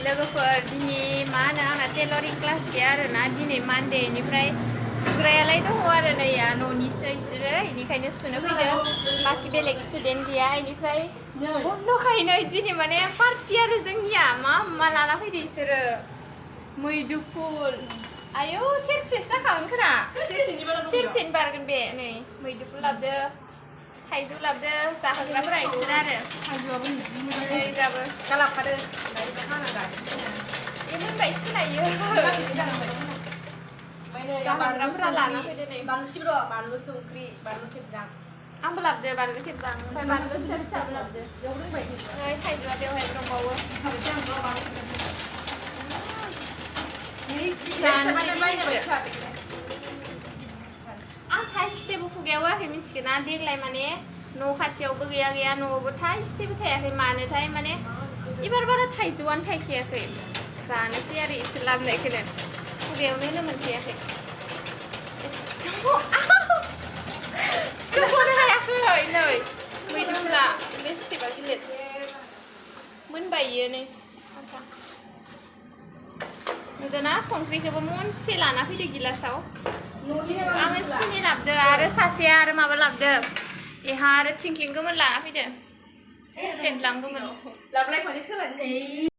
लोगोफोर दिनै मा होनो आंना टेलरिं क्लास गैया आरोना दिनै मानडेनिफ्राय सुग्रायालाय दङ आरो नै न'निसो इसोरो इनिखायनो सुनो फैदों बाखि बेलेग स्टुडेन्ट गैया इनिफ्राय बन्दखायनो दिनै माने पार्टि आरो जोंनिया मा लाना फैदो इसोरो मैदुफुल आयौ सेरसे जाखागोन खोना सेरसेनि बारगोन बे नै मैदुफुल लाबोदो थाइजौ लाबोदो जाहोग्राफोरा इसोर आरो नै जाबो गालाबखादो मोनबाय खोनायो जाहोग्राफोरा लाना फैदो नै बानलु सिब्र' बानलु संख्रि बानलु खेबजां आंबो लाबोदो बानलु खेबजां ओमफ्राय बानलु फिसा फिसाबो लाबोदो नै थाइजौआ बेवहाय दंबावो आं थाइसेबो खुगायाव होआखै मिथिगोना देग्लाय माने न' खाथियावबो गैया न'आवबो थाइसेबो थायाखै मानोथाय माने एबार बारा थाइजौआनो थायखायाखै जानोसै आरो इसोर लाबोनायखौनो खुगायावनो होनो मोनखायाखै सिखावखौनो हायाखै नै मैदुफुला बेसेबा गिलिर मोनबाय इयो नै नुदोंना संख्रिखौबो मनसे लाना फैदो गिलासाव आङो सिनि लाबोदो आरो सासेया आरो माबा लाबोदो एहा आरो थिंख्लिं गोमोन लाना फैदो फेनलां गोमोन लाबलाय खनसे सोलायनो